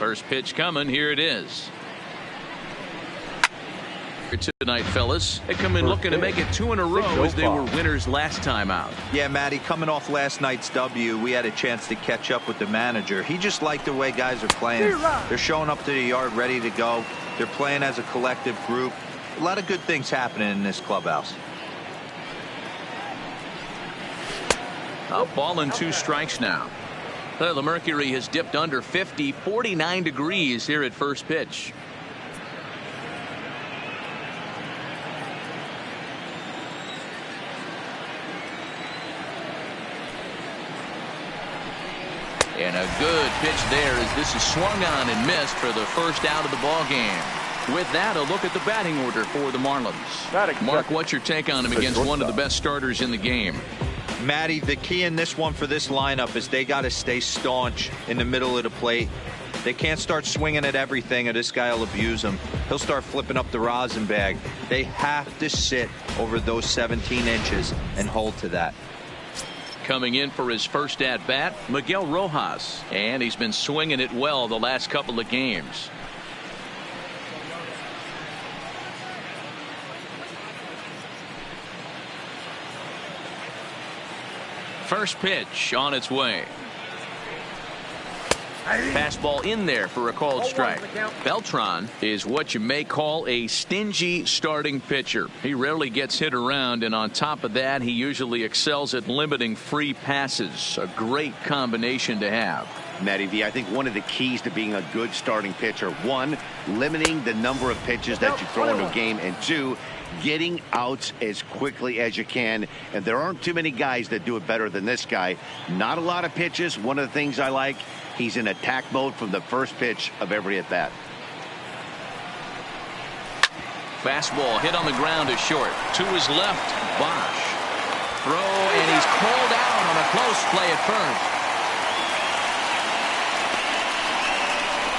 First pitch coming. Here it is. Tonight, fellas, they come in looking to make it 2 in a row as they were winners last time out. Yeah, Matty, coming off last night's W, we had a chance to catch up with the manager. He just liked the way guys are playing. They're showing up to the yard ready to go. They're playing as a collective group. A lot of good things happening in this clubhouse. A ball and 2 strikes now. The mercury has dipped under 50, 49 degrees here at first pitch. And a good pitch there as this is swung on and missed for the first out of the ball game. With that, a look at the batting order for the Marlins. Mark, what's your take on him against one of the best starters in the game? Matty, the key in this one for this lineup is they got to stay staunch in the middle of the plate. They can't start swinging at everything or this guy will abuse them. He'll start flipping up the rosin bag. They have to sit over those 17 inches and hold to that. Coming in for his first at-bat, Miguel Rojas. And he's been swinging it well the last couple of games. First pitch on its way. Fastball in there for a called strike. Beltran is what you may call a stingy starting pitcher. He rarely gets hit around, and on top of that, he usually excels at limiting free passes. A great combination to have. Matty V, I think one of the keys to being a good starting pitcher, 1, limiting the number of pitches that you throw into a game, and 2, getting outs as quickly as you can. And there aren't too many guys that do it better than this guy. Not a lot of pitches. One of the things I like, he's in attack mode from the first pitch of every at bat. Fastball hit on the ground is short. To his left, Bosch. Throw, and he's called out on a close play at first.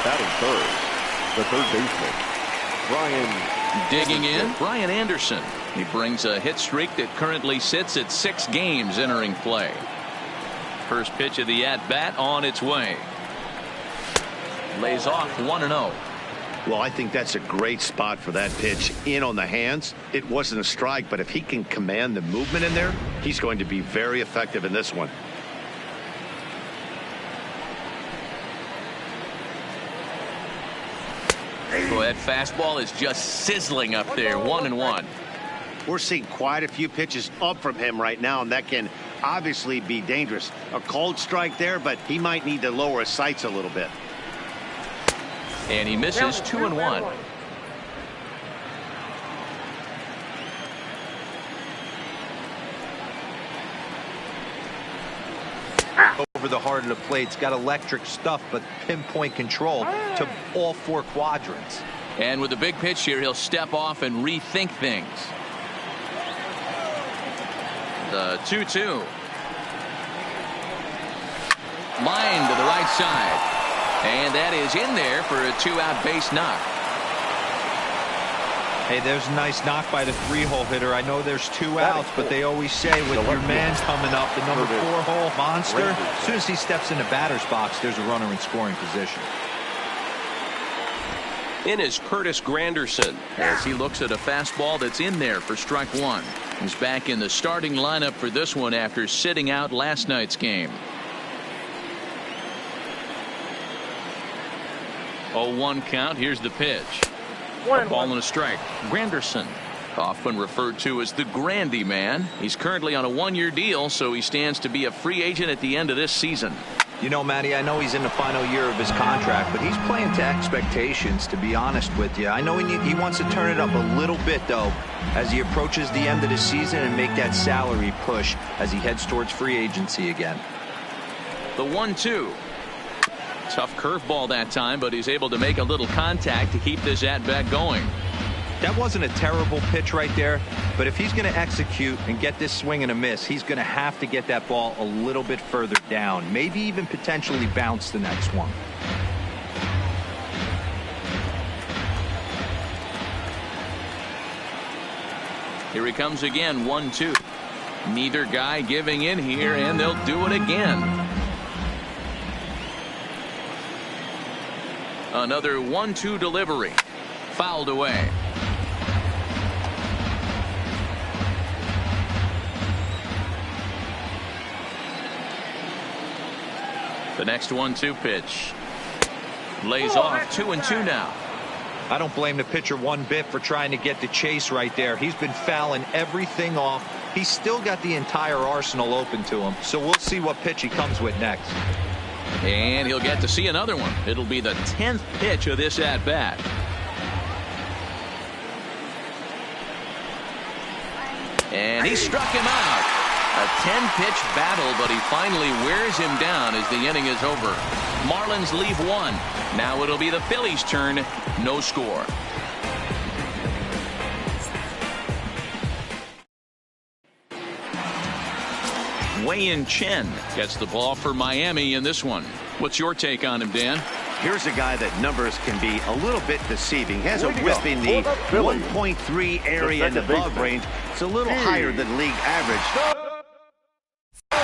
Batting third, the third baseman, Brian. Digging in, Brian Anderson. He brings a hit streak that currently sits at 6 games entering play. First pitch of the at-bat on its way. Lays off 1-0. Well, I think that's a great spot for that pitch in on the hands. It wasn't a strike, but if he can command the movement in there, he's going to be very effective in this one. Boy, that fastball is just sizzling up there. 1-1. We're seeing quite a few pitches up from him right now, and that can obviously be dangerous. A called strike there, but he might need to lower his sights a little bit. And he misses 2-1. Over the heart of the plate. It's got electric stuff, but pinpoint control to all 4 quadrants. And with a big pitch here, he'll step off and rethink things. The 2-2. Line to the right side. And that is in there for a 2-out base knock. Hey, there's a nice knock by the 3-hole hitter. I know there's 2 outs, but they always say with your man coming up, the number 4-hole monster, as soon as he steps in the batter's box, there's a runner in scoring position. In is Curtis Granderson as he looks at a fastball that's in there for strike 1. He's back in the starting lineup for this one after sitting out last night's game. 0-1 count. Here's the pitch. A ball and a strike. Granderson, often referred to as the Grandy man. He's currently on a 1-year deal, so he stands to be a free agent at the end of this season. You know, Matty, I know he's in the final year of his contract, but he's playing to expectations, to be honest with you. I know he wants to turn it up a little bit, though, as he approaches the end of the season and make that salary push as he heads towards free agency again. The 1-2. Tough curveball that time, but he's able to make a little contact to keep this at-bat going. That wasn't a terrible pitch right there, but if he's going to execute and get this swing and a miss, he's going to have to get that ball a little bit further down, maybe even potentially bounce the next one. Here he comes again, 1-2. Neither guy giving in here, and they'll do it again. Another 1-2 delivery. Fouled away. The next 1-2 pitch. Lays off 2-2 now. I don't blame the pitcher one bit for trying to get the chase right there. He's been fouling everything off. He's still got the entire arsenal open to him. So we'll see what pitch he comes with next. And he'll get to see another one. It'll be the 10th pitch of this at-bat. And he struck him out. A 10-pitch battle, but he finally wears him down as the inning is over. Marlins leave one. Now it'll be the Phillies' turn. No score. Wei-Yin Chen gets the ball for Miami in this one. What's your take on him, Dan? Here's a guy that numbers can be a little bit deceiving. Has a whip in the 1.3 area and above range. It's a little higher than league average.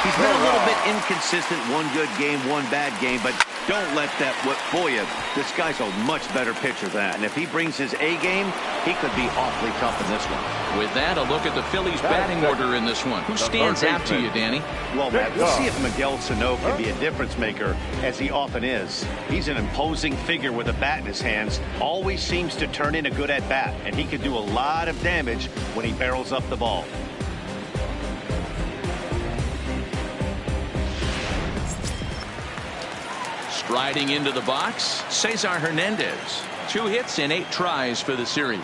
He's been a little bit inconsistent. One good game, one bad game, but don't let that fool you. This guy's a much better pitcher than that. And if he brings his A game, he could be awfully tough in this one. With that, a look at the Phillies batting order in this one. Who stands out to you, Danny? Well, Matt, we'll see if Miguel Sano can be a difference maker, as he often is. He's an imposing figure with a bat in his hands. Always seems to turn in a good at-bat, and he can do a lot of damage when he barrels up the ball. Striding into the box, Cesar Hernandez. 2 hits in 8 tries for the series.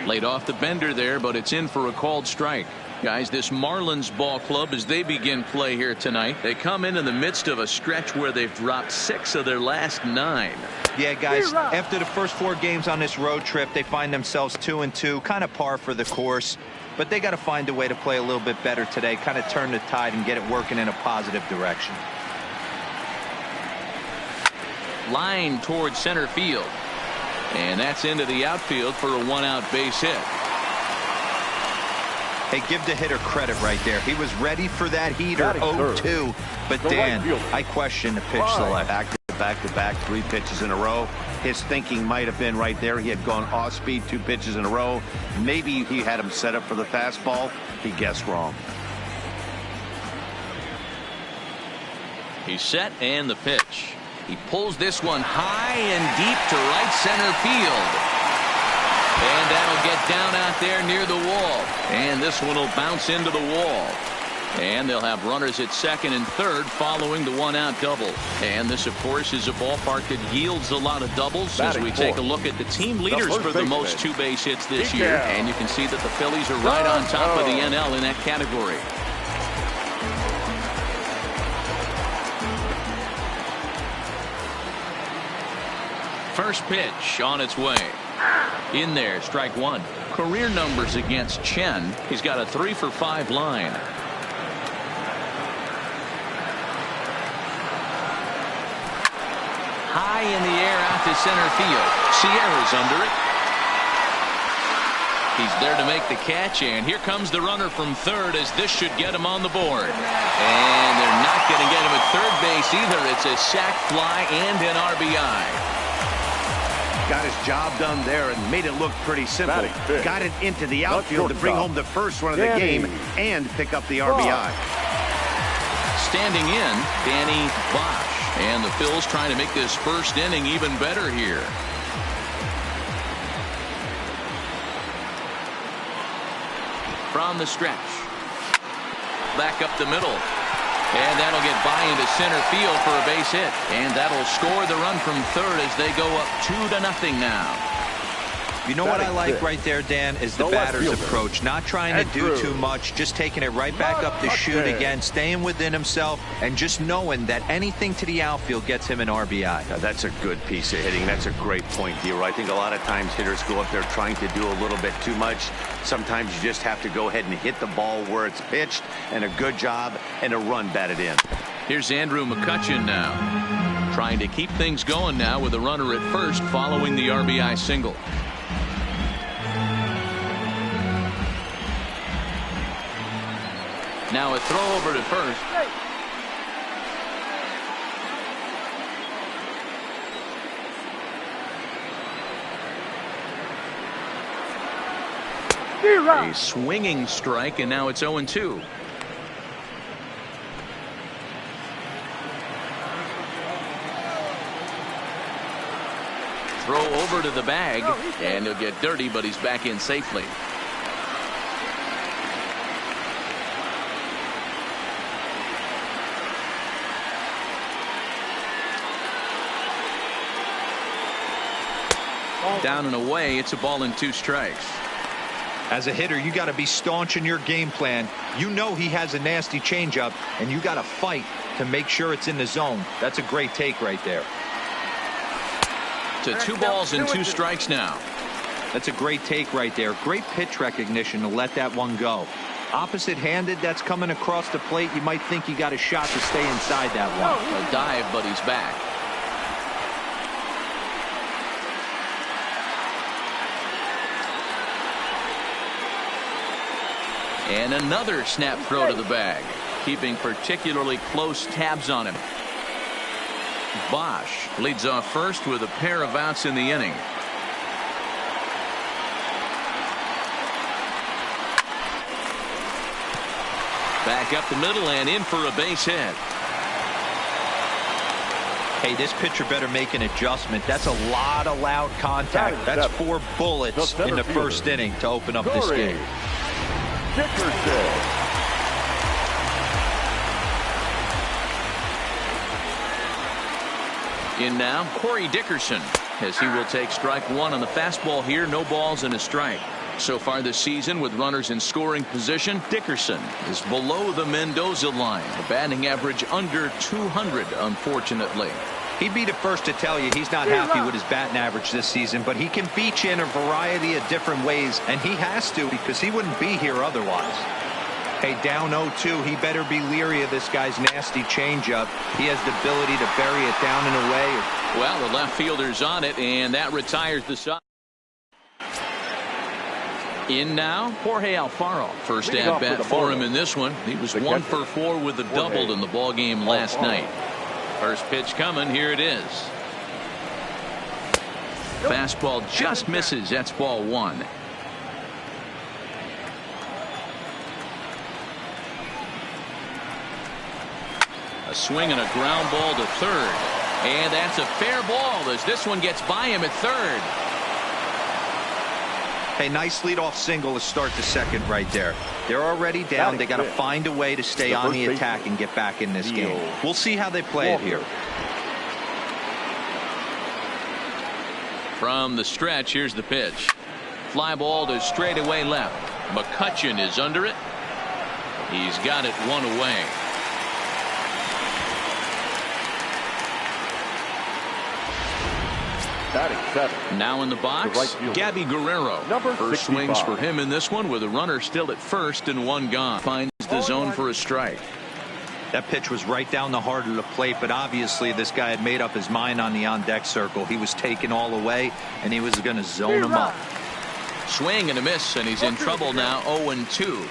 Laid off the bender there, but it's in for a called strike. Guys, this Marlins ball club, as they begin play here tonight, they come in the midst of a stretch where they've dropped 6 of their last 9. Yeah, guys, after the first 4 games on this road trip, they find themselves 2-2, kind of par for the course. But they got to find a way to play a little bit better today, kind of turn the tide and get it working in a positive direction. Line towards center field. And that's into the outfield for a 1-out base hit. Hey, give the hitter credit right there. He was ready for that heater 0-2. But Dan, I question the pitch select. Back-to-back, 3 pitches in a row. His thinking might have been right there. He had gone off speed 2 pitches in a row. Maybe he had him set up for the fastball. He guessed wrong. He's set and the pitch. He pulls this one high and deep to right center field. And that'll get down out there near the wall. And this one will bounce into the wall. And they'll have runners at second and third following the 1-out double. And this, of course, is a ballpark that yields a lot of doubles as we take a look at the team leaders for the most 2-base hits this year. And you can see that the Phillies are right on top of the NL in that category. First pitch on its way. In there, strike 1. Career numbers against Chen. He's got a 3-for-5 line. High in the air out to center field. Sierra's under it. He's there to make the catch, and here comes the runner from third as this should get him on the board. And they're not going to get him at third base either. It's a sac fly and an RBI. Got his job done there and made it look pretty simple. Got it into the outfield to bring home the first run of the game and pick up the RBI. Standing in, Danny Bosch. And the Phils trying to make this first inning even better here. From the stretch. Back up the middle. And that'll get by into center field for a base hit. And that'll score the run from third as they go up 2-0 now. You know what I like right there, Dan, is the batter's approach. Not trying to do too much, just taking it right back up the chute again, staying within himself, and just knowing that anything to the outfield gets him an RBI. Now, that's a good piece of hitting. That's a great point, Hero. I think a lot of times hitters go up there trying to do a little bit too much. Sometimes you just have to go ahead and hit the ball where it's pitched, and a good job, and a run batted in. Here's Andrew McCutchen now, trying to keep things going now with a runner at first following the RBI single. Now a throw over to first. A swinging strike, and now it's 0-2. Throw over to the bag, and he'll get dirty, but he's back in safely. Down and away, it's a ball and 2 strikes. As a hitter, you got to be staunch in your game plan. You know he has a nasty changeup, and you got to fight to make sure it's in the zone. That's a great take right there. To 2 balls and 2 strikes now. That's a great take right there. Great pitch recognition to let that one go. Opposite-handed, that's coming across the plate. You might think you got a shot to stay inside that one. A dive, but he's back. And another snap throw to the bag, keeping particularly close tabs on him. Bosch leads off first with a pair of outs in the inning. Back up the middle and in for a base hit. Hey, this pitcher better make an adjustment. That's a lot of loud contact. That's 4 bullets in the first inning to open up this game. In now, Corey Dickerson, as he will take strike 1 on the fastball here. No balls and a strike. So far this season, with runners in scoring position, Dickerson is below the Mendoza line. A batting average under 200, unfortunately. He'd be the first to tell you he's not happy with his batting average this season, but he can beat you in a variety of different ways, and he has to because he wouldn't be here otherwise. Hey, down 0-2, he better be leery of this guy's nasty changeup. He has the ability to bury it down and away. Well, the left fielder's on it, and that retires the side. In now, Jorge Alfaro. First at bat for him in this one. He was 1 for 4 with a double in the ball game last night. First pitch coming. Here it is. Fastball just misses. That's ball 1. A swing and a ground ball to third. And that's a fair ball as this one gets by him at third. Hey, nice leadoff single to start the second right there. They're already down. They got to find a way to stay on the attack and get back in this game. We'll see how they play it here. From the stretch, here's the pitch. Fly ball to straightaway left. McCutchen is under it. He's got it 1 away. Now in the box, Gabby Guerrero. First swings for him in this one with a runner still at first and 1 gone. Finds the zone for a strike. That pitch was right down the heart of the plate, but obviously this guy had made up his mind on the on-deck circle. He was taken all the way, and he was going to zone him up. Swing and a miss, and he's in trouble now, 0-2.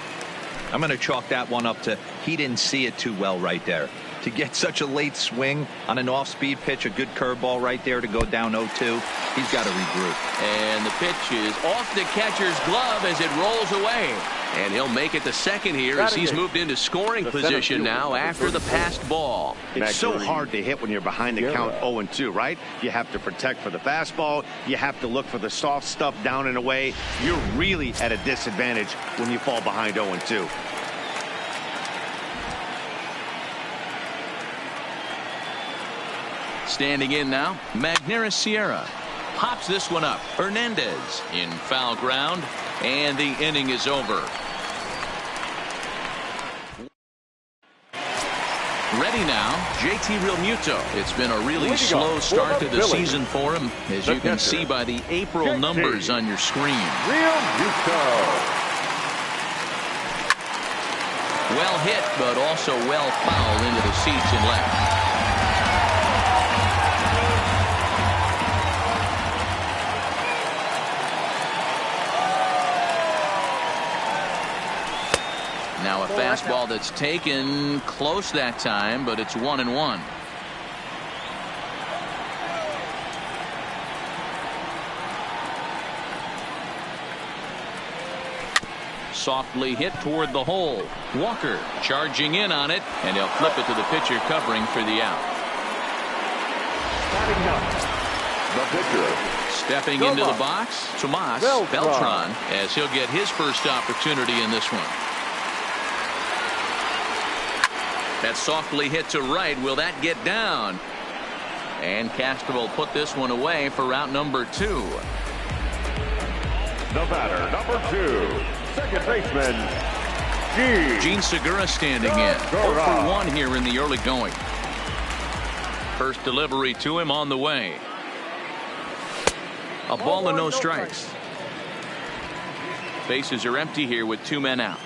I'm going to chalk that one up to he didn't see it too well right there. To get such a late swing on an off-speed pitch, a good curveball right there to go down 0-2, he's got to regroup. And the pitch is off the catcher's glove as it rolls away. And he'll make it to second here as he's moved into scoring position now after the passed ball. It's so hard to hit when you're behind the count 0-2, right? You have to protect for the fastball. You have to look for the soft stuff down and away. You're really at a disadvantage when you fall behind 0-2. Standing in now, Magneuris Sierra. Pops this one up. Hernandez in foul ground, and the inning is over. Ready now, JT Realmuto. It's been a really slow start to the season for him, as you can see by the April numbers on your screen. Realmuto. Well hit, but also well fouled into the seats and left. Now a fastball that's taken close that time, but it's 1-1. softly hit toward the hole. Walker charging in on it, and he'll flip it to the pitcher covering for the out. The pitcher. Stepping into the box, Tomas Beltran, as he'll get his first opportunity in this one. That softly hit to right. Will that get down? And Castro will put this one away for out number 2. The batter, number 2, second baseman, Gene Segura standing in. 0 for 1 here in the early going. First delivery to him on the way. A ball and no strikes. Bases are empty here with 2 men out.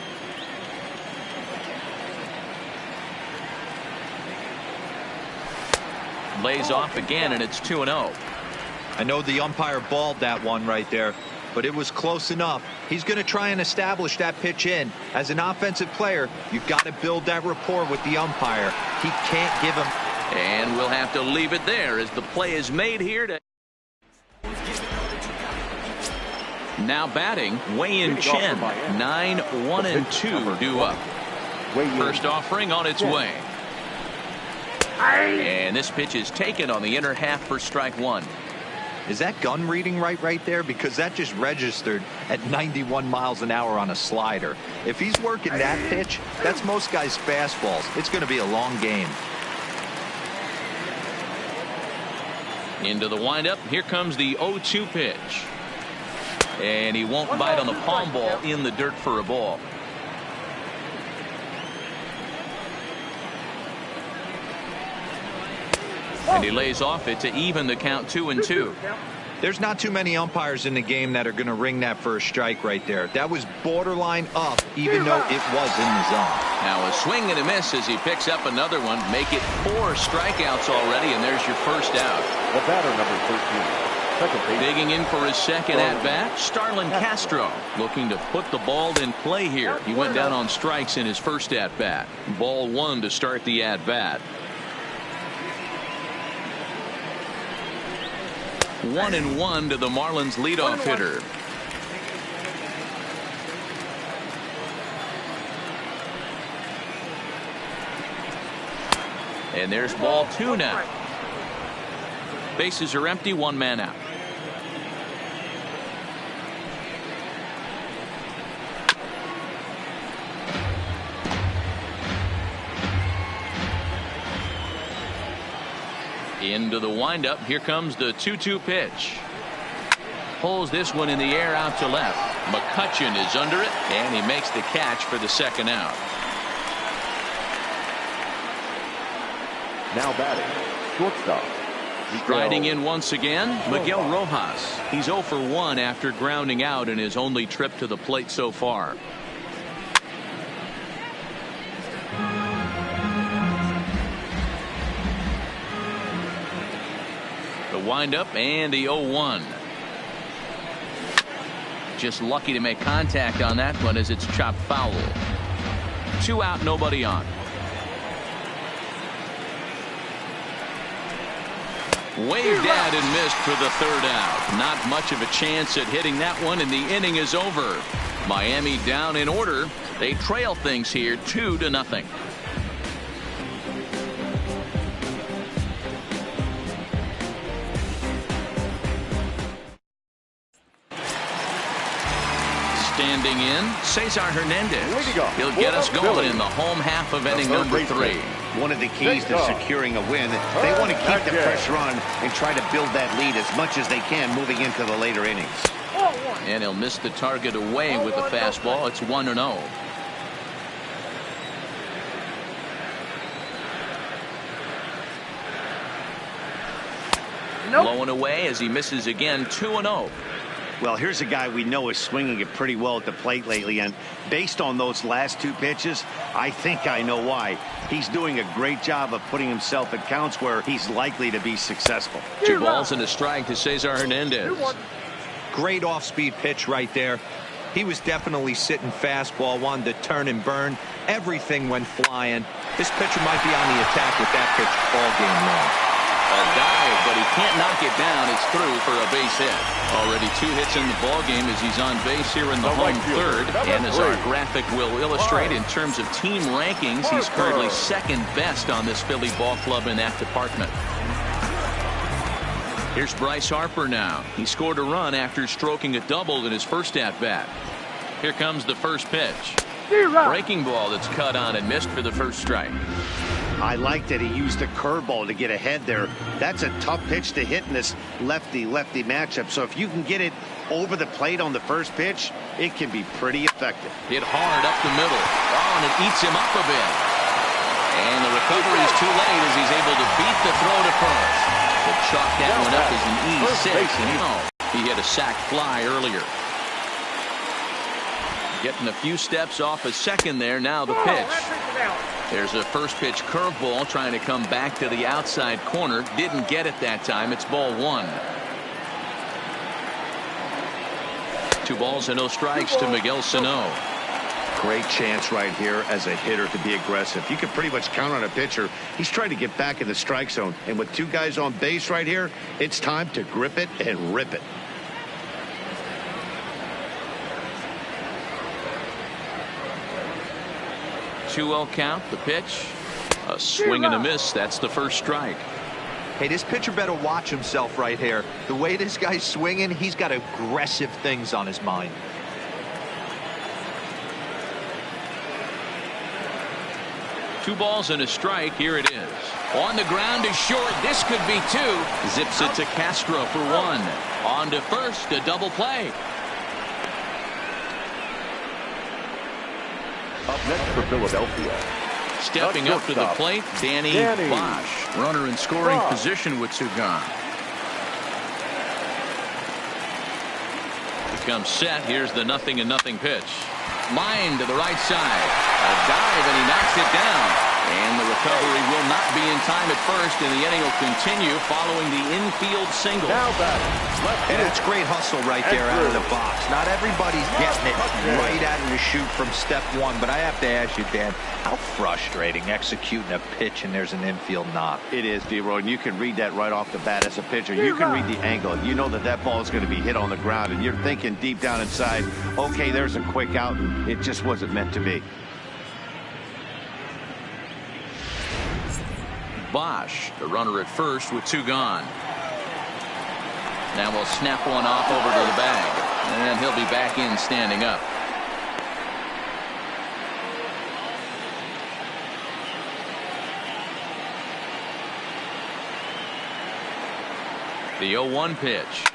Lays off again, and it's 2-0. I know the umpire balled that one right there, but it was close enough. He's going to try and establish that pitch in. As an offensive player, you've got to build that rapport with the umpire. He can't give him. And we'll have to leave it there as the play is made here. Now batting, Wei-Yin Chen. 9-1-2 due up. First offering on its way. And this pitch is taken on the inner half for strike 1. Is that gun reading right there? Because that just registered at 91 miles an hour on a slider. If he's working that pitch, that's most guys' fastballs. It's going to be a long game. Into the windup. Here comes the 0-2 pitch. And he won't bite on the palm ball in the dirt for a ball. And he lays off it to even the count 2-2. There's not too many umpires in the game that are going to ring that first strike right there. That was borderline up, even though it was in the zone. Now a swing and a miss as he picks up another one. Make it 4 strikeouts already, and there's your first out. The batter, number 13, second base. Digging in for his second at-bat, Starlin Castro looking to put the ball in play here. He went down on strikes in his first at-bat. Ball 1 to start the at-bat. 1-1 to the Marlins leadoff hitter. And there's ball 2 now. Bases are empty, 1 man out. Into the windup. Here comes the 2-2 pitch. Pulls this one in the air out to left. McCutchen is under it, and he makes the catch for the second out. Now batting, shortstop. Striding in once again, Miguel Rojas. He's 0 for 1 after grounding out in his only trip to the plate so far. The windup and the 0-1. Just lucky to make contact on that one as it's chopped foul. 2 out, nobody on. Waved at and missed for the third out. Not much of a chance at hitting that one, and the inning is over. Miami down in order. They trail things here 2-0. Standing in, Cesar Hernandez. He'll get us going in the home half of inning number 3. One of the keys to securing a win, they want to keep the pressure on and try to build that lead as much as they can moving into the later innings. And he'll miss the target away with the fastball. It's 1-0. Blowing away as he misses again. 2-0. Well, here's a guy we know is swinging it pretty well at the plate lately, and based on those last 2 pitches, I think I know why. He's doing a great job of putting himself at counts where he's likely to be successful. 2 balls and a strike to Cesar Hernandez. Great off-speed pitch right there. He was definitely sitting fastball, wanted to turn and burn. Everything went flying. This pitcher might be on the attack with that pitch all game long. A dive, but he can't knock it down. It's through for a base hit. Already 2 hits in the ballgame as he's on base here in the home third. And as our graphic will illustrate, in terms of team rankings, he's currently second best on this Philly ball club in that department. Here's Bryce Harper now. He scored a run after stroking a double in his first at-bat. Here comes the first pitch. Breaking ball that's cut on and missed for the first strike. I like that he used the curveball to get ahead there. That's a tough pitch to hit in this lefty-lefty matchup. So if you can get it over the plate on the first pitch, it can be pretty effective. Hit hard up the middle. Oh, and it eats him up a bit. And the recovery is too late as he's able to beat the throw to first. But chalk that one up as an E6, and he hit a sac fly earlier. Getting a few steps off a second there. Now the pitch. There's a first pitch curveball trying to come back to the outside corner. Didn't get it that time. It's ball 1. 2 balls and no strikes to Miguel Sano. Great chance right here as a hitter to be aggressive. You can pretty much count on a pitcher. He's trying to get back in the strike zone. And with 2 guys on base right here, it's time to grip it and rip it. Two-0 count. The pitch. A swing and a miss. That's the first strike. Hey, this pitcher better watch himself right here. The way this guy's swinging, he's got aggressive things on his mind. 2 balls and a strike. Here it is. On the ground is short. This could be 2. Zips it to Castro for 1. On to first. A double play. Up next for Philadelphia. Stepping up to the plate, Danny Bosch. Runner in scoring position with 2 gone. Becomes set. Here's the 0-0 pitch. Line to the right side. A dive, and he knocks it down. And the recovery will not be in time at first, and the inning will continue following the infield single. And it's great hustle right there out of the box. Not everybody's getting it right out of the chute from step 1, but I have to ask you, Dan, how frustrating executing a pitch and there's an infield knock. It is, D-Roy, and you can read that right off the bat as a pitcher. You can read the angle. You know that that ball is going to be hit on the ground, and you're thinking deep down inside, okay, there's a quick out, and it just wasn't meant to be. Bosch, the runner at first with 2 gone. Now we'll snap one off over to the bag, and he'll be back in standing up. The 0-1 pitch.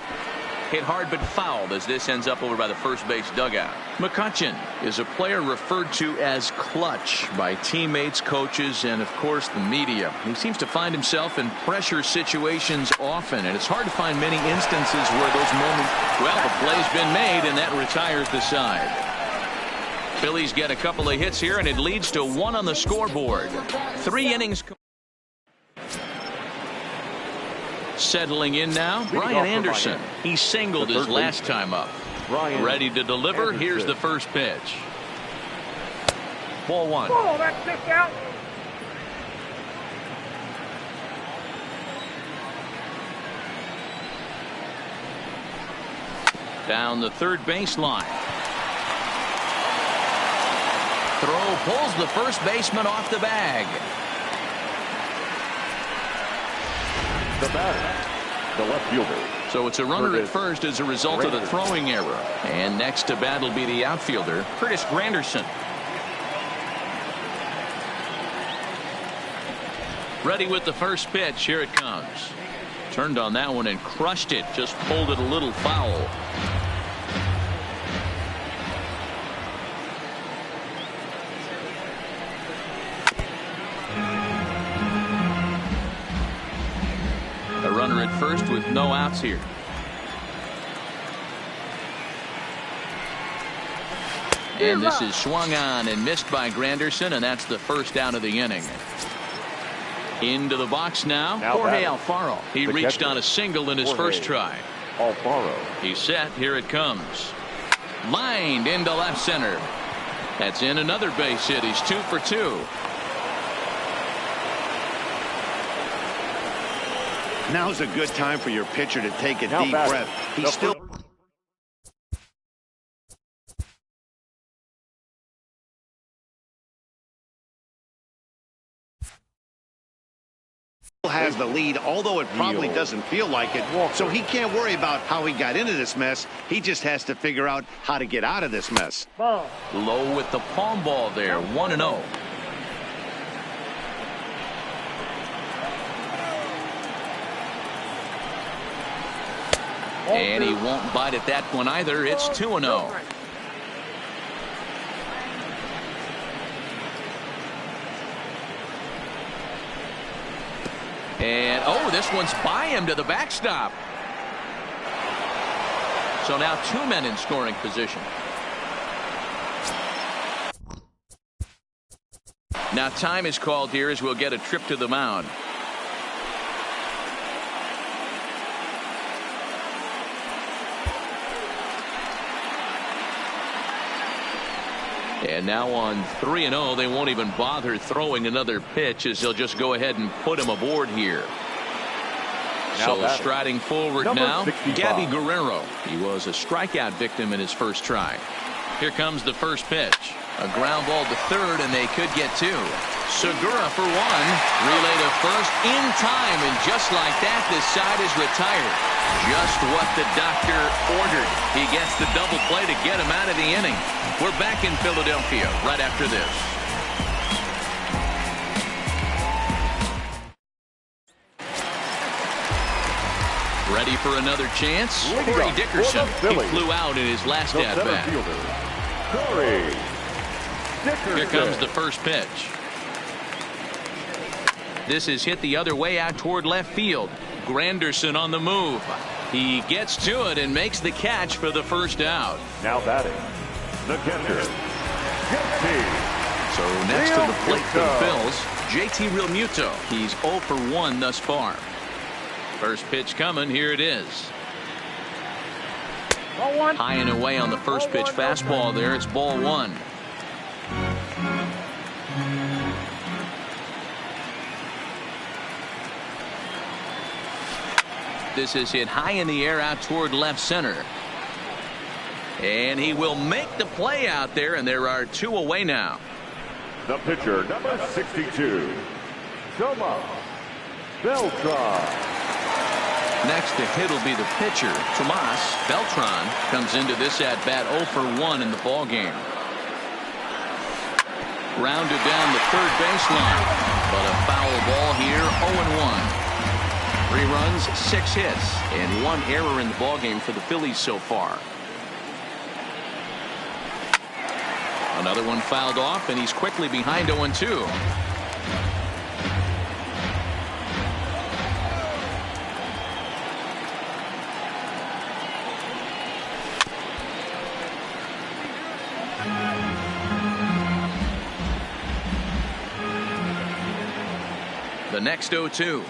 Hit hard but fouled as this ends up over by the first base dugout. McCutchen is a player referred to as clutch by teammates, coaches, and of course the media. He seems to find himself in pressure situations often, and it's hard to find many instances where those moments, well, the play's been made and that retires the side. Phillies get a couple of hits here and it leads to 1 on the scoreboard. 3 innings. Settling in now, Brian Anderson. He singled his last time up. Ready to deliver. Here's the first pitch. Ball 1. Oh, that's kicked out. Down the third baseline. Throw pulls the first baseman off the bag. The batter, the left fielder. So it's a runner at first as a result of the throwing error. And next to bat will be the outfielder, Curtis Granderson. Ready with the first pitch. Here it comes. Turned on that one and crushed it. Just pulled it a little foul. A runner at first with no outs here. And this is swung on and missed by Granderson, and that's the first out of the inning. Into the box now Jorge Alfaro. He reached on a single in his first try. Alfaro. He's set. Here it comes. Lined into left center. That's in another base hit. He's 2 for 2. Now's a good time for your pitcher to take a deep breath. He's still has the lead, although it probably doesn't feel like it. So he can't worry about how he got into this mess. He just has to figure out how to get out of this mess. Low with the palm ball there, 1-0. And he won't bite at that one either. It's 2-0. And, oh, this one's by him to the backstop. So now 2 men in scoring position. Now time is called here as we'll get a trip to the mound. And now on 3-0, they won't even bother throwing another pitch as they'll just go ahead and put him aboard here. So striding forward now, 65. Gabby Guerrero. He was a strikeout victim in his first try. Here comes the first pitch. A ground ball to third, and they could get two. Segura for one. Relay to first in time, and just like that, this side is retired. Just what the doctor ordered. He gets the double play to get him out of the inning. We're back in Philadelphia right after this. Ready for another chance? Corey Dickerson. He flew out in his last at-bat. Here comes the first pitch. This is hit the other way out toward left field. Granderson on the move. He gets to it and makes the catch for the first out. Now batting, the catcher, So next to the plate for the Phils, JT Realmuto. He's 0 for 1 thus far. First pitch coming. Here it is. High and away on the first pitch fastball there. It's ball one. This is hit high in the air out toward left center. And he will make the play out there, and there are two away now. The pitcher, number 62, Tomas Beltran. Next to hit will be the pitcher. Tomas Beltran comes into this at bat 0 for 1 in the ball game. Grounded down the third baseline, but a foul ball here. 0-1. 3 runs, 6 hits, and 1 error in the ball game for the Phillies so far. Another one fouled off, and he's quickly behind 0-2. The next 0-2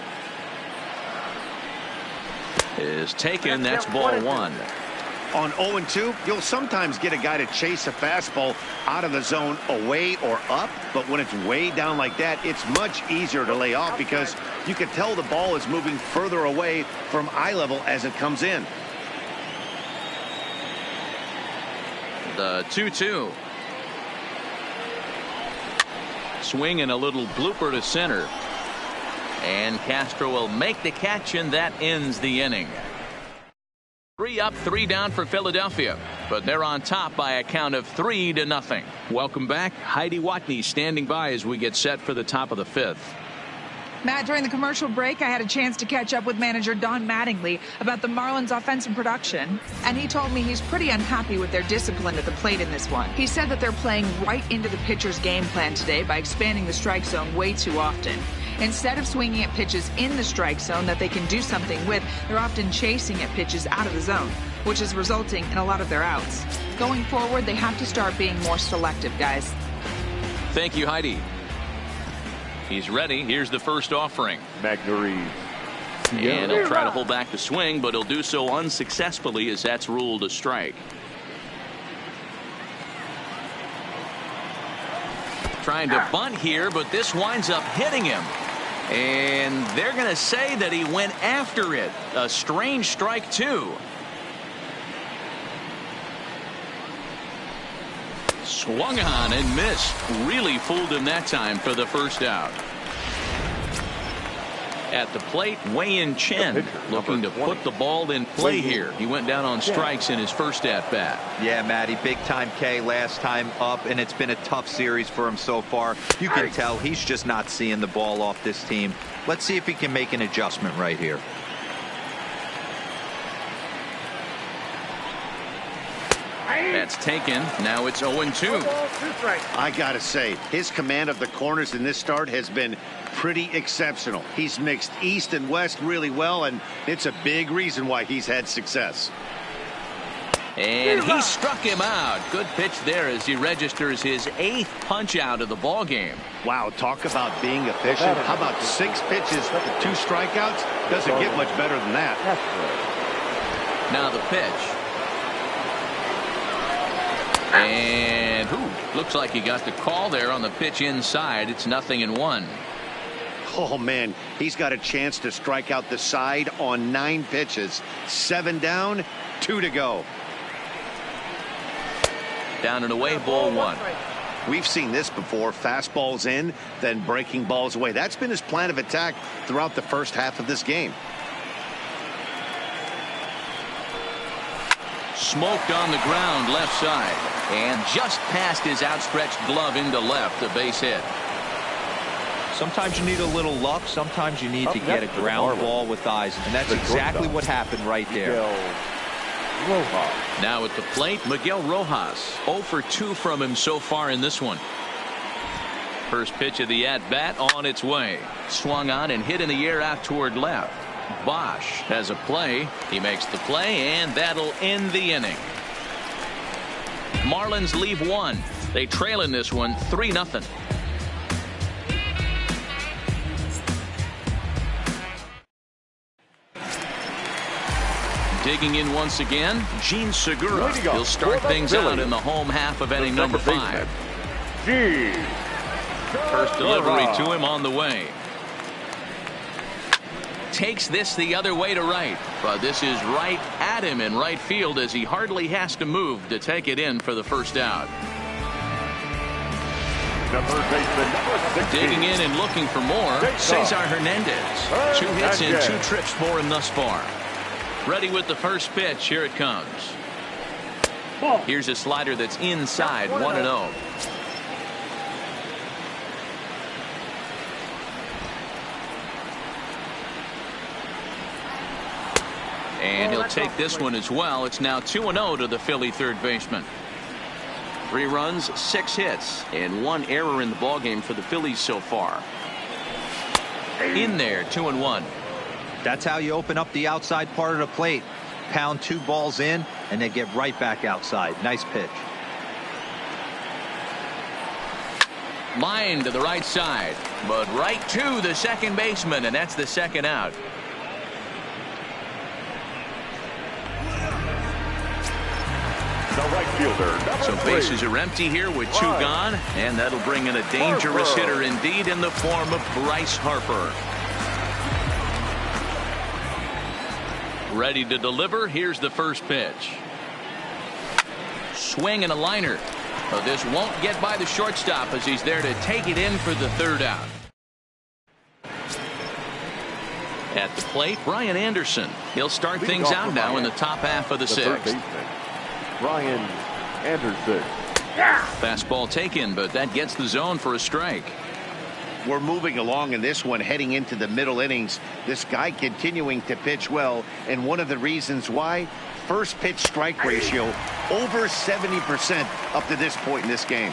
is taken. That's ball one. On 0-2, you'll sometimes get a guy to chase a fastball out of the zone away or up, but when it's way down like that, it's much easier to lay off because you can tell the ball is moving further away from eye level as it comes in. The 2-2. Swing and a little blooper to center. And Castro will make the catch, and that ends the inning. 3 up, 3 down for Philadelphia, but they're on top by a count of 3-0. Welcome back. Heidi Watney standing by as we get set for the top of the 5th. Matt, during the commercial break, I had a chance to catch up with manager Don Mattingly about the Marlins' offensive production, and he told me he's pretty unhappy with their discipline at the plate in this one. He said that they're playing right into the pitcher's game plan today by expanding the strike zone way too often. Instead of swinging at pitches in the strike zone that they can do something with, they're often chasing at pitches out of the zone, which is resulting in a lot of their outs. Going forward, they have to start being more selective, guys. Thank you, Heidi. He's ready. Here's the first offering. Magnerise. And he'll try to hold back the swing, but he'll do so unsuccessfully as that's ruled a strike. Trying to bunt here, but this winds up hitting him. And they're going to say that he went after it. A strange strike, too. Swung on and missed. Really fooled him that time for the first out. At the plate, Wei-Yin Chen looking to put the ball in play here. He went down on strikes in his first at-bat. Yeah, Matty, big-time K last time up, and it's been a tough series for him so far. You can tell he's just not seeing the ball off this team. Let's see if he can make an adjustment right here. That's taken. Now it's 0-2. I gotta say, his command of the corners in this start has been pretty exceptional. He's mixed east and west really well, and it's a big reason why he's had success. And he struck him out. Good pitch there as he registers his 8th punch out of the ball game. Wow, talk about being efficient. How about 6 pitches, 2 strikeouts? Doesn't get much better than that. Now the pitch. And looks like he got the call there on the pitch inside. It's 0-1. Oh, man, he's got a chance to strike out the side on 9 pitches. 7 down, 2 to go. Down and away, ball 1. We've seen this before. Fastballs in, then breaking balls away. That's been his plan of attack throughout the first half of this game. Smoked on the ground left side. And just past his outstretched glove into left, a base hit. Sometimes you need a little luck. Sometimes you need to get a ground ball with eyes. And that's exactly what happened right there. Now at the plate, Miguel Rojas. 0 for 2 from him so far in this one. First pitch of the at-bat on its way. Swung on and hit in the air out toward left. Bosch has a play. He makes the play, and that'll end the inning. Marlins leave 1. They trail in this one 3-0. Digging in once again, Gene Segura. He'll start things out in the home half of inning number 5. First delivery to him on the way. Takes this the other way to right, but this is right at him in right field as he hardly has to move to take it in for the first out. Digging in and looking for more, Cesar Hernandez. 2 hits and 2 trips for him thus far. Ready with the first pitch. Here it comes. Here's a slider that's inside. 1-0. And he'll take this one as well. It's now 2-0 to the Philly third baseman. 3 runs, 6 hits, and 1 error in the ballgame for the Phillies so far. In there, 2-1. That's how you open up the outside part of the plate. Pound 2 balls in, and then get right back outside. Nice pitch. Line to the right side, but right to the second baseman, and that's the second out. Right fielder, so bases are empty here with 2 gone, and that'll bring in a dangerous hitter indeed in the form of Bryce Harper. Ready to deliver. Here's the first pitch. Swing and a liner. But this won't get by the shortstop as he's there to take it in for the third out. At the plate, Brian Anderson. He'll start things out now in the top half of the 6th. Brian Anderson. Fastball taken, but that gets the zone for a strike. We're moving along in this one, heading into the middle innings. This guy continuing to pitch well, and one of the reasons why, first pitch strike ratio over 70% up to this point in this game.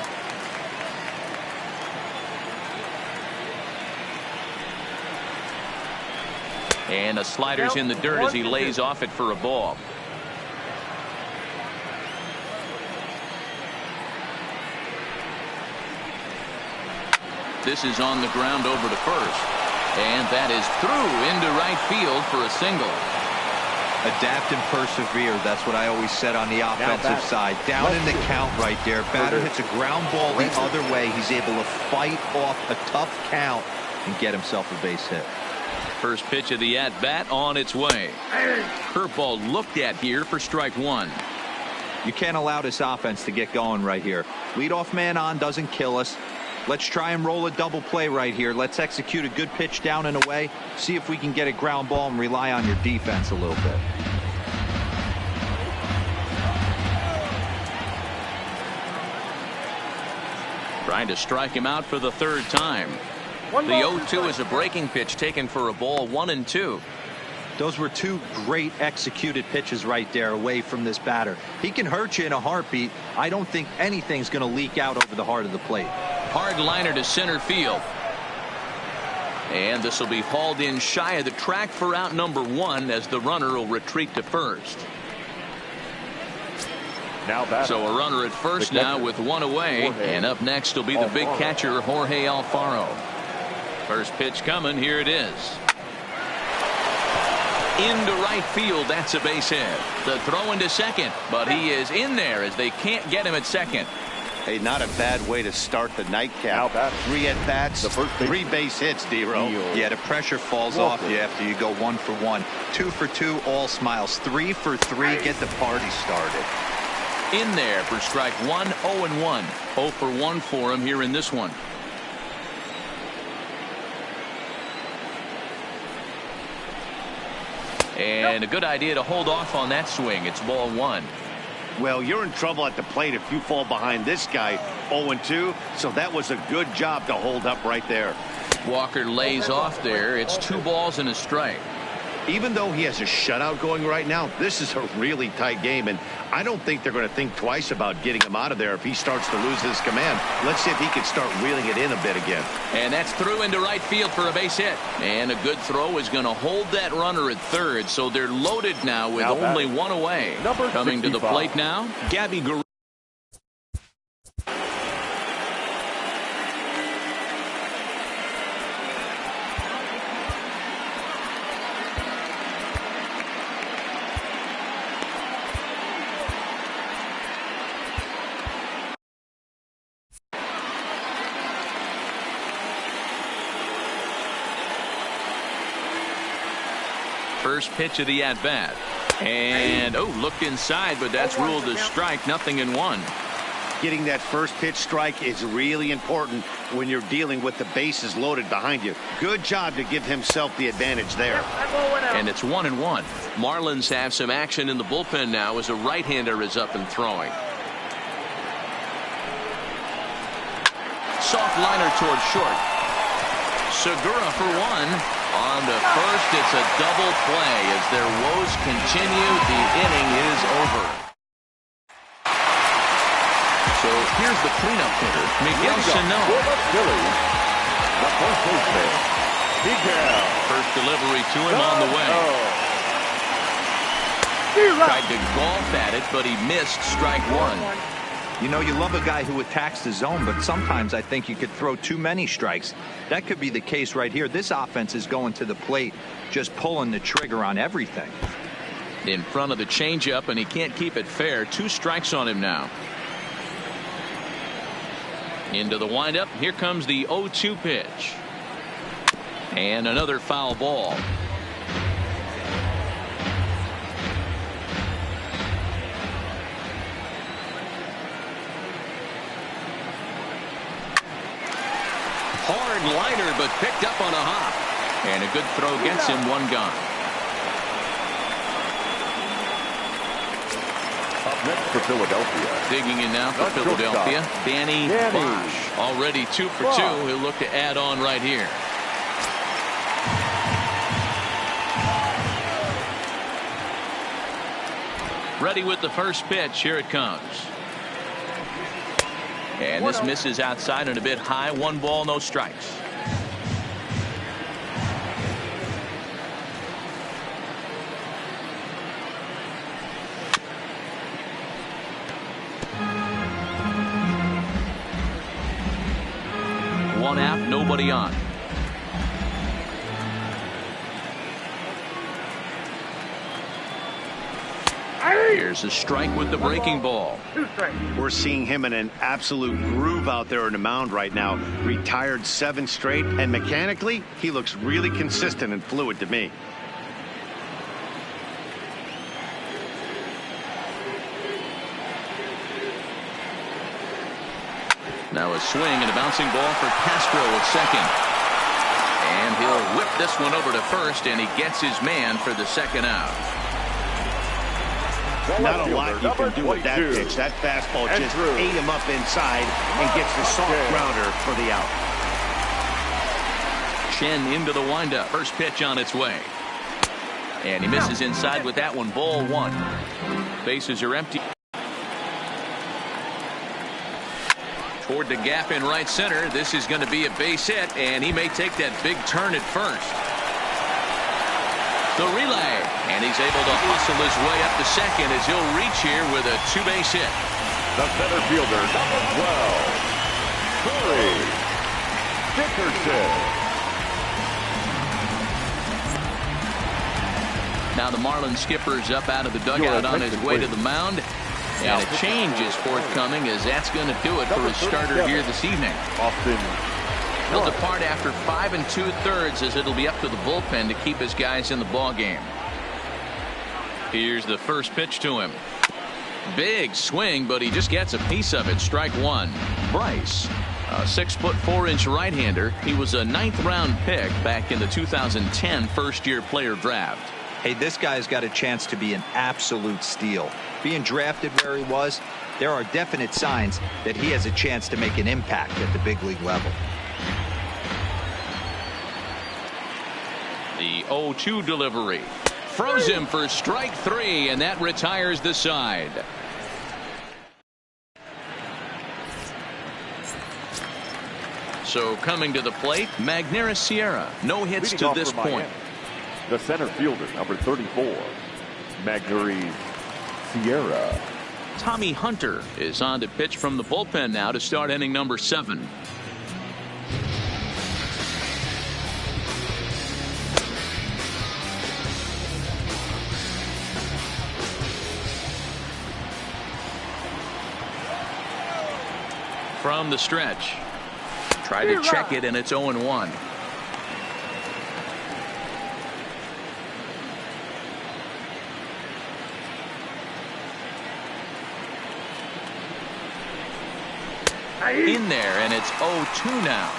And a slider's in the dirt as he lays off it for a ball. This is on the ground over to first. And that is through into right field for a single. Adapt and persevere. That's what I always said on the offensive side. Down in the count right there. Batter hits a ground ball the other way. He's able to fight off a tough count and get himself a base hit. First pitch of the at-bat on its way. Curveball looked at here for strike one. You can't allow this offense to get going right here. Leadoff man on doesn't kill us. Let's try and roll a double play right here. Let's execute a good pitch down and away. See if we can get a ground ball and rely on your defense a little bit. Trying to strike him out for the third time. The 0-2 is a breaking pitch taken for a ball, 1-2. Those were two great executed pitches right there away from this batter. He can hurt you in a heartbeat. I don't think anything's going to leak out over the heart of the plate. Hard liner to center field. And this will be hauled in shy of the track for out number one as the runner will retreat to first. So a runner at first now with one away. And up next will be the big catcher, Jorge Alfaro. First pitch coming. Here it is. Into right field. That's a base hit. The throw into second, but he is in there as they can't get him at second. Hey, not a bad way to start the nightcap. 3 at-bats, 3 base hits, D-Row. Yeah, the pressure falls off you after you go 1 for 1. 2 for 2, all smiles. 3 for 3, get the party started. In there for strike one, 0-1. 0 for 1 for him here in this one. And a good idea to hold off on that swing. It's ball 1. Well, you're in trouble at the plate if you fall behind this guy 0-2. So that was a good job to hold up right there. Walker lays off there. It's 2 balls and a strike. Even though he has a shutout going right now, this is a really tight game, and I don't think they're going to think twice about getting him out of there if he starts to lose his command. Let's see if he can start reeling it in a bit again. And that's through into right field for a base hit. And a good throw is going to hold that runner at third, so they're loaded now with only 1 away. Coming to the plate now, Gabby Guerrero. First pitch of the at-bat. And, looked inside, but that's ruled a strike, 0-1. Getting that first pitch strike is really important when you're dealing with the bases loaded behind you. Good job to give himself the advantage there. And it's 1-1. Marlins have some action in the bullpen now as a right-hander is up and throwing. Soft liner towards short. Segura for 1. On to first, it's a double play as their woes continue. The inning is over. So here's the cleanup hitter, Miguel Sano. The first baseman, Miguel. First delivery to him on the way. Tried to golf at it, but he missed strike 1. You know, you love a guy who attacks the zone, but sometimes I think you could throw too many strikes. That could be the case right here. This offense is going to the plate, just pulling the trigger on everything. In front of the changeup, and he can't keep it fair. 2 strikes on him now. Into the windup. Here comes the 0-2 pitch. And another foul ball. Hard liner, but picked up on a hop. And a good throw gets him 1 gone. Up next for Philadelphia. Digging in now for Philadelphia, Danny Bosch. Already 2 for 2. He'll look to add on right here. Ready with the first pitch. Here it comes. And this misses outside and a bit high. 1 ball, no strikes. One out, nobody on. Here's a strike with the breaking ball. We're seeing him in an absolute groove out there on the mound right now. Retired 7 straight, and mechanically, he looks really consistent and fluid to me. Now a swing and a bouncing ball for Castro at second. And he'll whip this one over to first, and he gets his man for the second out. Not a lot you can do with that pitch. That fastball just ate him up inside and gets the soft grounder for the out. Chen into the windup. First pitch on its way. And he misses inside with that one. Ball 1. Bases are empty. Toward the gap in right center. This is going to be a base hit, and he may take that big turn at first. The relay, and he's able to hustle his way up to second as he'll reach here with a 2-base hit. The center fielder, number 12, Corey Dickerson. Now the Marlins skipper's up out of the dugout on his way to the mound. And a change is forthcoming, as that's going to do it for his starter here this evening. He'll depart after 5 2/3, as it'll be up to the bullpen to keep his guys in the ball game. Here's the first pitch to him. Big swing, but he just gets a piece of it. Strike 1. Bryce, a 6'4" right-hander. He was a 9th-round pick back in the 2010 first-year player draft. Hey, this guy's got a chance to be an absolute steal. Being drafted where he was, there are definite signs that he has a chance to make an impact at the big league level. The 0-2 delivery. Froze him for strike 3, and that retires the side. So coming to the plate, Magneuris Sierra. No hits to this point. The center fielder, number 34, Magneuris Sierra. Tommy Hunter is on to pitch from the bullpen now to start inning number 7. From the stretch. Try to check it, and it's 0-1. In there, and it's 0-2 now.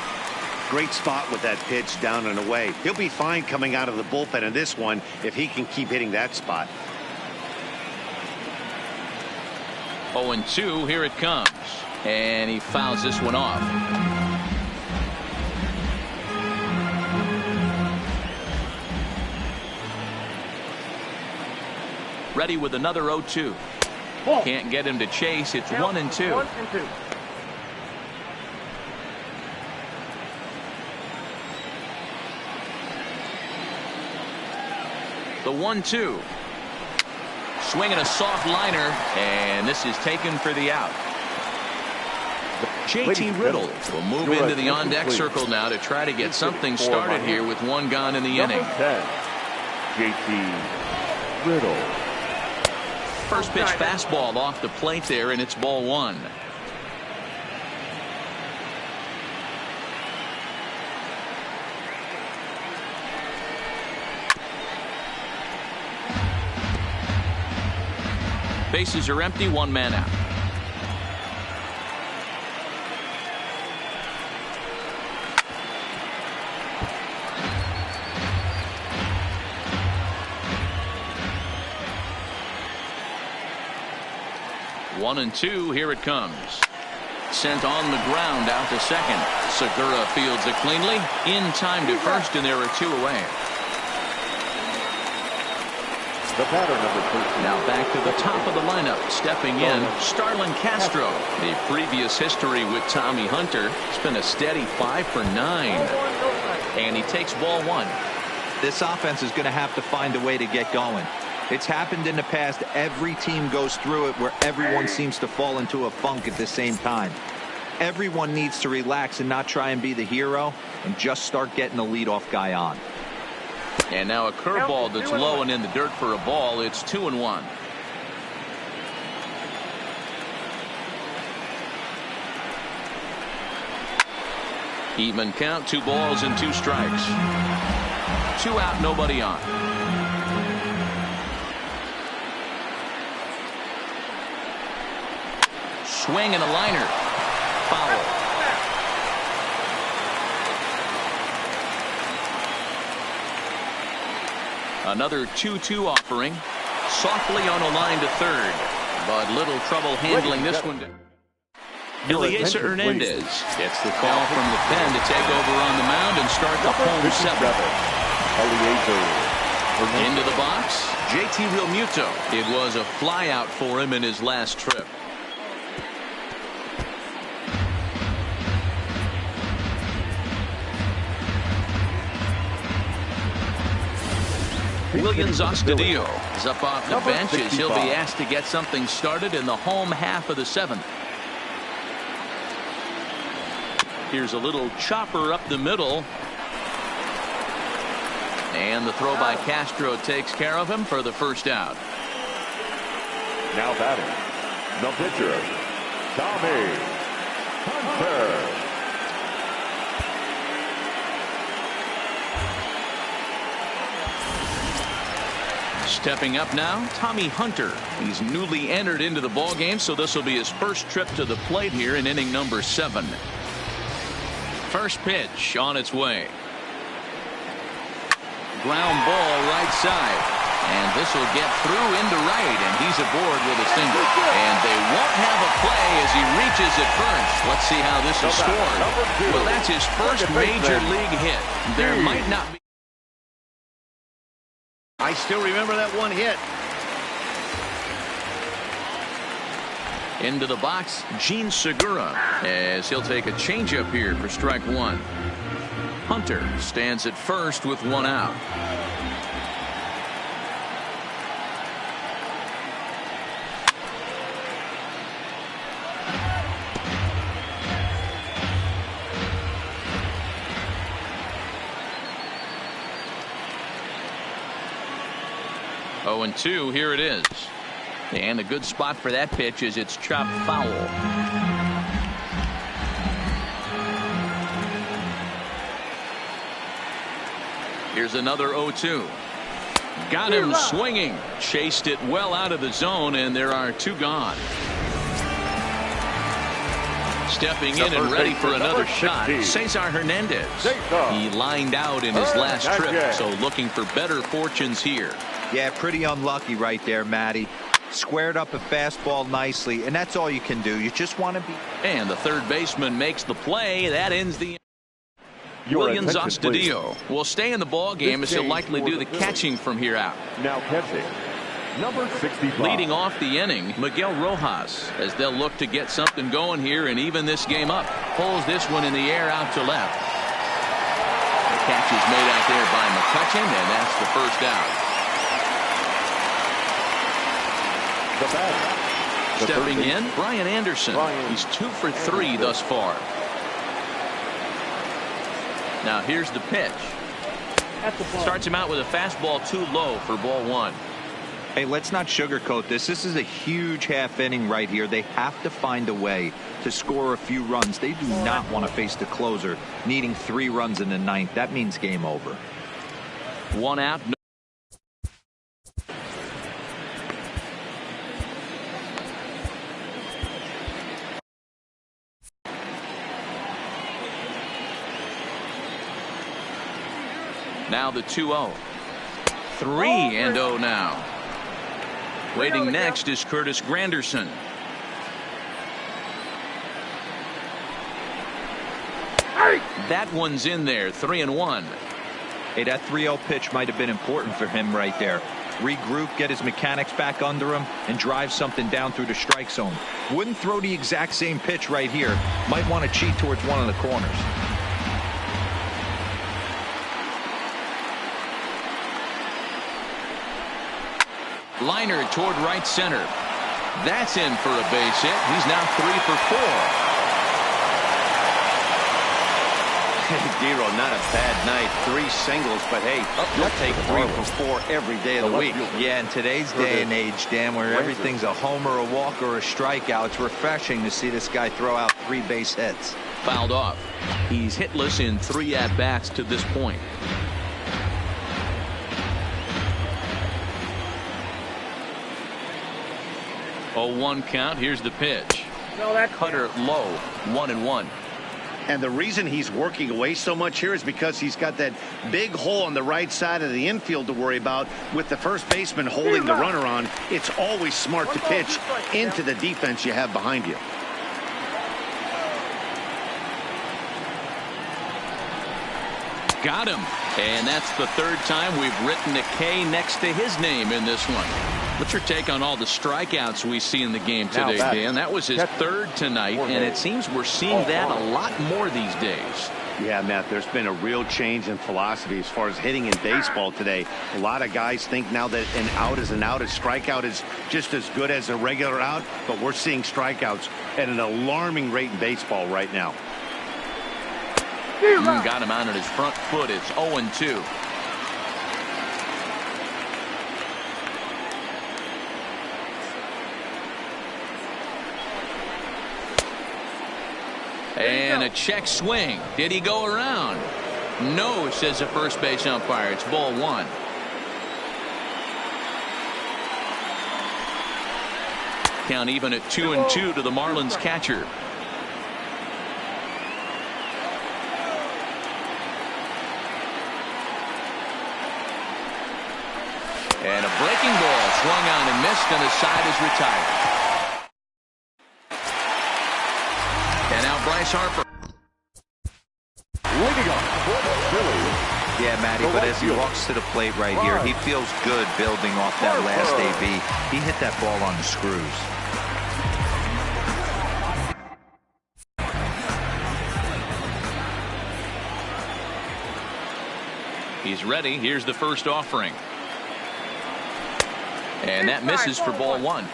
Great spot with that pitch down and away. He'll be fine coming out of the bullpen in this one if he can keep hitting that spot. 0-2, here it comes. And he fouls this one off. Ready with another 0-2. Can't get him to chase. It's 1-2. The 1-2. Swinging a soft liner, and this is taken for the out. JT Riddle will move into the on-deck circle now to try to get something started here with 1 gone in the inning. 10, JT Riddle. First pitch fastball off the plate there, and it's ball 1. Bases are empty, 1 man out. One and 2, here it comes. Sent on the ground out to second. Segura fields it cleanly. In time to first, and there are 2 away. The batter, number 13. Now back to the top of the lineup. Stepping in, Starlin Castro. The previous history with Tommy Hunter. It's been a steady 5 for 9. And he takes ball 1. This offense is going to have to find a way to get going. It's happened in the past. Every team goes through it where everyone seems to fall into a funk at the same time. Everyone needs to relax and not try and be the hero and just start getting the leadoff guy on. And now a curveball that's low and in the dirt for a ball. It's 2-1. Even count, 2 balls and 2 strikes. 2 out, nobody on. Swing and a liner. Foul. Another 2-2 offering. Softly on a line to third, but little trouble handling this one. Eliezer Hernandez gets the call from the pen to take over on the mound and start the home 7th. Into the box, JT Realmuto. It was a fly out for him in his last trip. Williams Astudillo is up off the bench as he'll be asked to get something started in the home half of the 7th. Here's a little chopper up the middle. And the throw by Castro takes care of him for the first out. Now batting, the pitcher, Tommy Hunter. Stepping up now, Tommy Hunter. He's newly entered into the ballgame, so this will be his first trip to the plate here in inning number 7. First pitch on its way. Ground ball right side. And this will get through into right, and he's aboard with a single. And they won't have a play as he reaches it first. Let's see how this is scored. Well, that's his first major league hit. There might not be. I still remember that one hit. Into the box, Gene Segura, as he'll take a changeup here for strike 1. Hunter stands at first with 1 out. Oh, and 2, here it is. And a good spot for that pitch is it's chopped foul. Here's another 0-2. Got him swinging. Chased it well out of the zone, and there are 2 gone. Stepping in and ready for another shot, Cesar Hernandez. He lined out in his last trip, so looking for better fortunes here. Yeah, pretty unlucky right there, Matty. Squared up a fastball nicely, and that's all you can do. You just want to be. And the third baseman makes the play. That ends the. Williams Astudillo will stay in the ball game as he'll likely do the catching from here out. Now catching, number 65. Leading off the inning, Miguel Rojas, as they'll look to get something going here and even this game up. Pulls this one in the air out to left. The catch is made out there by McCutchen, and that's the first out. Stepping in, Brian Anderson. He's 2 for 3 thus far. Now here's the pitch. Starts him out with a fastball too low for ball 1. Hey, let's not sugarcoat this. This is a huge half inning right here. They have to find a way to score a few runs. They do not want to face the closer needing 3 runs in the 9th. That means game over. 1 out. Now the 2-0. 3-0 now. Waiting next is Curtis Granderson. That one's in there. 3-1. Hey, that 3-0 pitch might have been important for him right there. Regroup, get his mechanics back under him, and drive something down through the strike zone. Wouldn't throw the exact same pitch right here. Might want to cheat towards one of the corners. Liner toward right center. That's in for a base hit. He's now 3 for 4. Hey, Dero, not a bad night. 3 singles, but hey, you'll take 3 for 4 every day of the week. Yeah, in today's day and age, Dan, where everything's a homer, a walk, or a strikeout, it's refreshing to see this guy throw out 3 base hits. fouled off. He's hitless in 3 at-bats to this point. 0-1 count. Here's the pitch. Cutter low, 1-1. And the reason he's working away so much here is because he's got that big hole on the right side of the infield to worry about with the first baseman holding the runner on. It's always smart to pitch into the defense you have behind you. Got him. And that's the 3rd time we've written a K next to his name in this one. What's your take on all the strikeouts we see in the game today, Dan? That was his 3rd tonight, and it seems we're seeing that a lot more these days. Yeah, Matt, there's been a real change in philosophy as far as hitting in baseball today. A lot of guys think now that an out is an out. A strikeout is just as good as a regular out, but we're seeing strikeouts at an alarming rate in baseball right now. Got him out on his front foot. It's 0-2. And a check swing. Did he go around? No, says the first base umpire. It's ball 1. Count even at 2-2 to the Marlins catcher. And a breaking ball swung on and missed, and the side is retired. And now Bryce Harper. Leading off for the Phillies. Yeah, Matty, but as he walks to the plate right here, he feels good building off that last AB. He hit that ball on the screws. He's ready. Here's the first offering. And that misses for ball 1.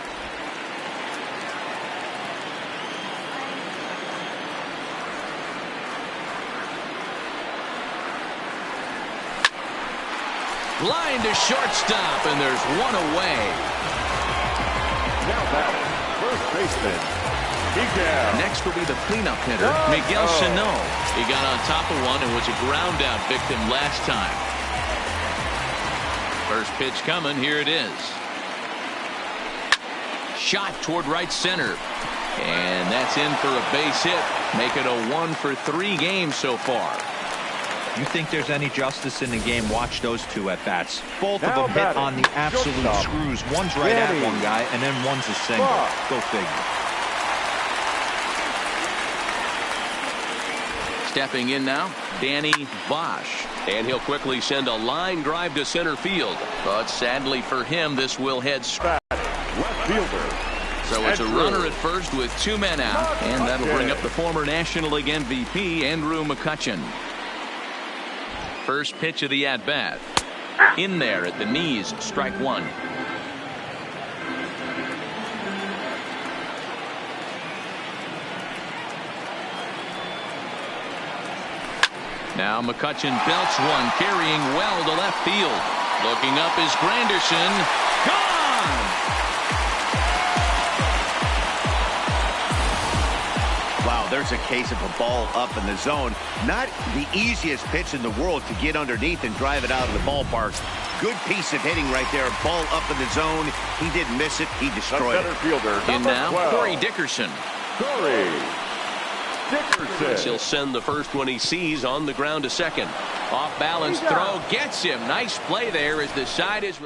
Line to shortstop, and there's one away. Now batting, first baseman, Miguel. Next will be the cleanup hitter, Miguel Sano. He got on top of one and was a ground out victim last time. First pitch coming. Here it is. Shot toward right center. And that's in for a base hit. Make it a 1-for-3 game so far. You think there's any justice in the game? Watch those 2 at bats. Both of them hit on the absolute screws. One's right at one guy, and then one's a single. Go figure. Stepping in now, Danny Bosch. And he'll quickly send a line drive to center field. But sadly for him, this will head straight. Left fielder. So it's a runner at first with 2 men out. And that'll bring up the former National League MVP, Andrew McCutchen. First pitch of the at-bat. In there at the knees, strike 1. Now McCutchen belts one, carrying well to left field. Looking up is Granderson. Gone! Wow, there's a case of a ball up in the zone. Not the easiest pitch in the world to get underneath and drive it out of the ballpark. Good piece of hitting right there. Ball up in the zone. He didn't miss it. He destroyed it. Fielder, in now, 12. Corey Dickerson. Corey Dickerson. He'll send the first one he sees on the ground to second. Off balance throw gets him. Nice play there as the side is.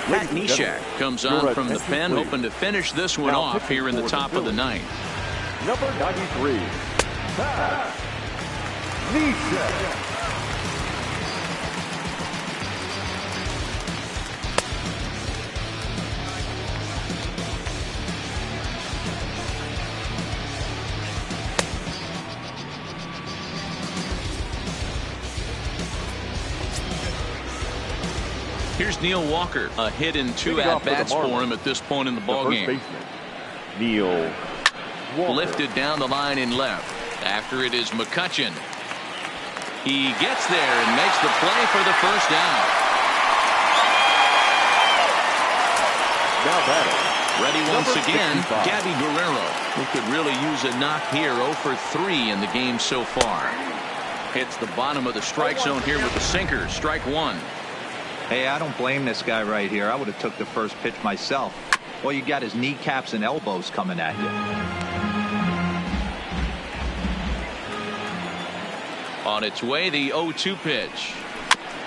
Matt Neshek comes on from the pen, hoping to finish this one off here in the top of the 9th. Number 93, Matt Neshek. Here's Neil Walker, a hit in 2 at-bats for him at this point in the ballgame. Neil Walker. Lifted down the line in left. After it is McCutchen. He gets there and makes the play for the first down. Now batting, Ready once again, Gabby Guerrero, who could really use a knock here. 0 for 3 in the game so far. Hits the bottom of the strike zone here with the sinker. Strike one. Hey, I don't blame this guy right here. I would have took the first pitch myself. All you got is kneecaps and elbows coming at you. On its way, the 0-2 pitch.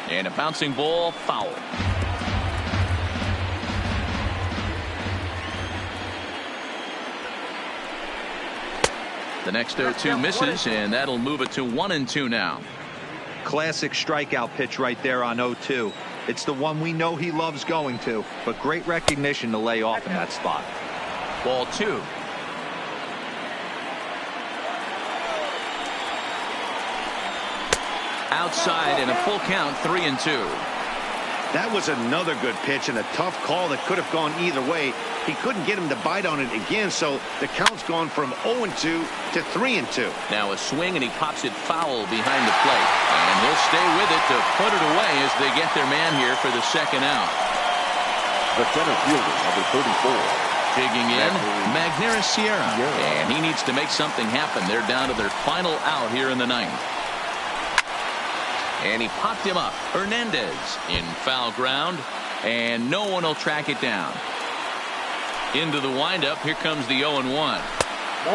And a bouncing ball, foul. The next 0-2 misses, and that'll move it to 1-2 now. Classic strikeout pitch right there on 0-2. It's the one we know he loves going to, but great recognition to lay off in that spot. Ball 2. Outside and a full count, 3-2. That was another good pitch and a tough call that could have gone either way. He couldn't get him to bite on it again, so the count's gone from 0-2 to 3-2. Now a swing, and he pops it foul behind the plate. And he'll stay with it to put it away as they get their man here for the second out. The center fielder, number 34. Digging in, Magneuris Sierra. And he needs to make something happen. They're down to their final out here in the ninth. And he popped him up. Hernandez in foul ground, and no one will track it down. Into the windup. Here comes the 0-1.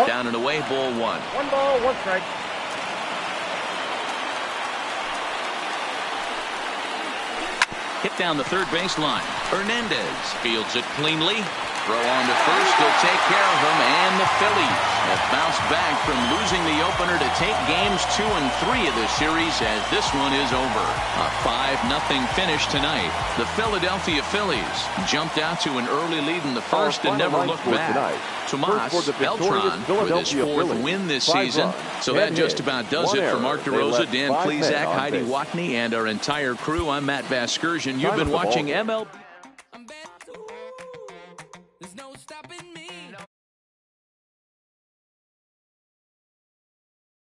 Down and away, ball 1. 1 ball, 1 strike. Hit down the third baseline. Hernandez fields it cleanly. Throw on to first. He'll take care of him, and the Phillies have bounced back from losing the opener to take games 2 and 3 of the series, as this one is over. A 5-0 finish tonight. The Philadelphia Phillies jumped out to an early lead in the first and never looked back. Tomas Beltran with his 4th win this season. So that just about does it for Mark DeRosa, Dan Plesac, Heidi Watney, and our entire crew. I'm Matt Vasgersian. You've been watching MLB. There's no stopping me.